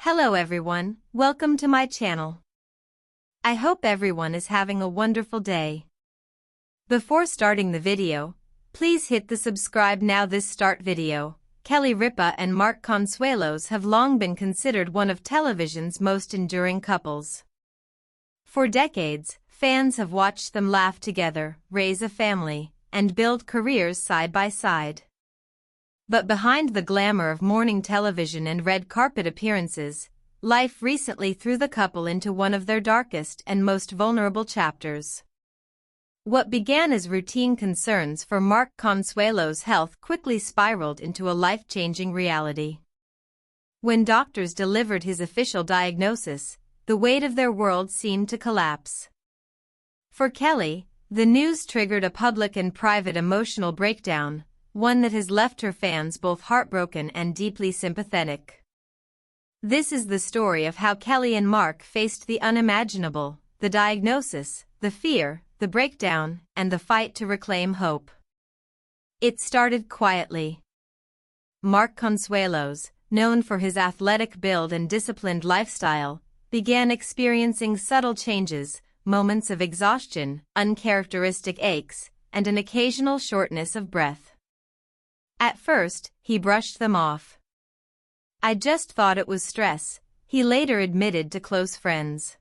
Hello everyone, welcome to my channel. I hope everyone is having a wonderful day. Before starting the video, please hit the subscribe now. This start video. Kelly Ripa and Mark Consuelos have long been considered one of television's most enduring couples. For decades, fans have watched them laugh together, raise a family, and build careers side by side. But behind the glamour of morning television and red carpet appearances, life recently threw the couple into one of their darkest and most vulnerable chapters. What began as routine concerns for Mark Consuelos' health quickly spiraled into a life-changing reality. When doctors delivered his official diagnosis, the weight of their world seemed to collapse. For Kelly, the news triggered a public and private emotional breakdown, one that has left her fans both heartbroken and deeply sympathetic. This is the story of how Kelly and Mark faced the unimaginable, the diagnosis, the fear, the breakdown, and the fight to reclaim hope. It started quietly. Mark Consuelos, known for his athletic build and disciplined lifestyle, began experiencing subtle changes, moments of exhaustion, uncharacteristic aches, and an occasional shortness of breath. At first, he brushed them off. "I just thought it was stress," he later admitted to close friends.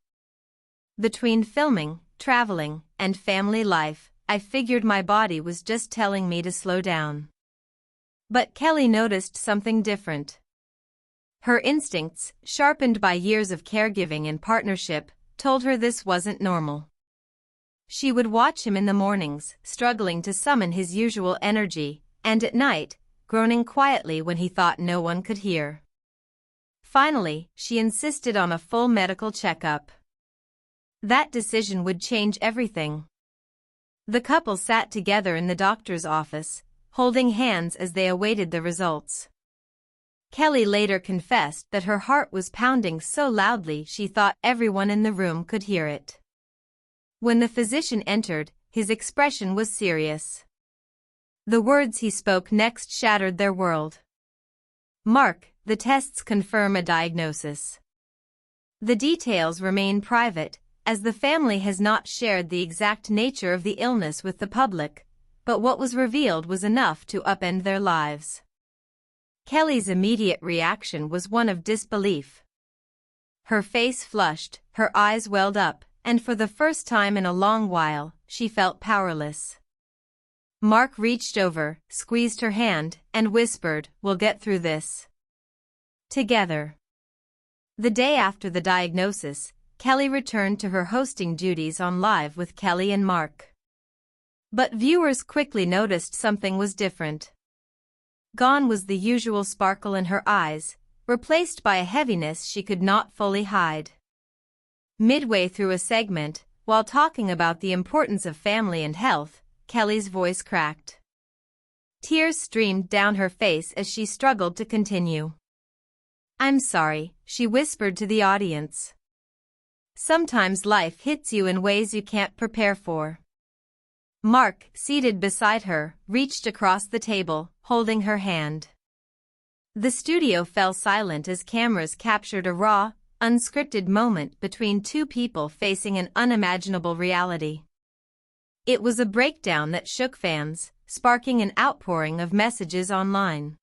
"Between filming, traveling, and family life, I figured my body was just telling me to slow down." But Kelly noticed something different. Her instincts, sharpened by years of caregiving and partnership, told her this wasn't normal. She would watch him in the mornings, struggling to summon his usual energy, and at night, groaning quietly when he thought no one could hear. Finally, she insisted on a full medical checkup. That decision would change everything. The couple sat together in the doctor's office, holding hands as they awaited the results. Kelly later confessed that her heart was pounding so loudly she thought everyone in the room could hear it. When the physician entered, his expression was serious. The words he spoke next shattered their world. "Mark, the tests confirm a diagnosis. The details remain private, as the family has not shared the exact nature of the illness with the public, but what was revealed was enough to upend their lives." Kelly's immediate reaction was one of disbelief. Her face flushed, her eyes welled up, and for the first time in a long while, she felt powerless. Mark reached over, squeezed her hand, and whispered, "We'll get through this together." The day after the diagnosis, Kelly returned to her hosting duties on Live with Kelly and Mark. But viewers quickly noticed something was different. Gone was the usual sparkle in her eyes, replaced by a heaviness she could not fully hide. Midway through a segment, while talking about the importance of family and health, Kelly's voice cracked. Tears streamed down her face as she struggled to continue. "I'm sorry," she whispered to the audience. "Sometimes life hits you in ways you can't prepare for." Mark, seated beside her, reached across the table, holding her hand. The studio fell silent as cameras captured a raw, unscripted moment between two people facing an unimaginable reality. It was a breakdown that shook fans, sparking an outpouring of messages online.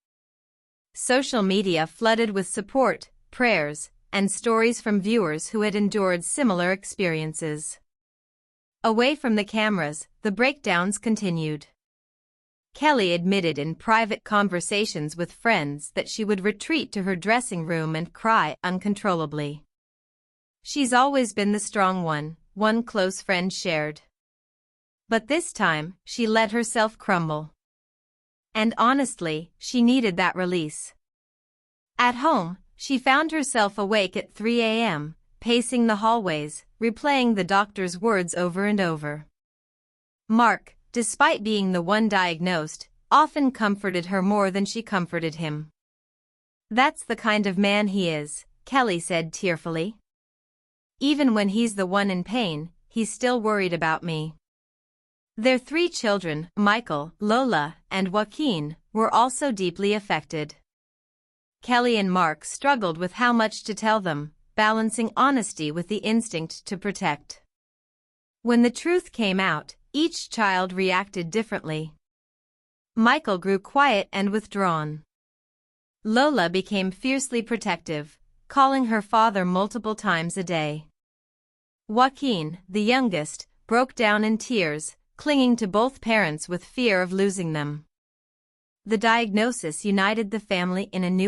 Social media flooded with support, prayers, and stories from viewers who had endured similar experiences. Away from the cameras, the breakdowns continued. Kelly admitted in private conversations with friends that she would retreat to her dressing room and cry uncontrollably. "She's always been the strong one close friend shared. But this time, she let herself crumble. And honestly, she needed that release." At home, she found herself awake at 3 a.m., pacing the hallways, replaying the doctor's words over and over. Mark, despite being the one diagnosed, often comforted her more than she comforted him. "That's the kind of man he is," Kelly said tearfully. "Even when he's the one in pain, he's still worried about me." Their 3 children, Michael, Lola, and Joaquin, were also deeply affected. Kelly and Mark struggled with how much to tell them, balancing honesty with the instinct to protect. When the truth came out, each child reacted differently. Michael grew quiet and withdrawn. Lola became fiercely protective, calling her father multiple times a day. Joaquin, the youngest, broke down in tears, clinging to both parents with fear of losing them. The diagnosis united the family in a new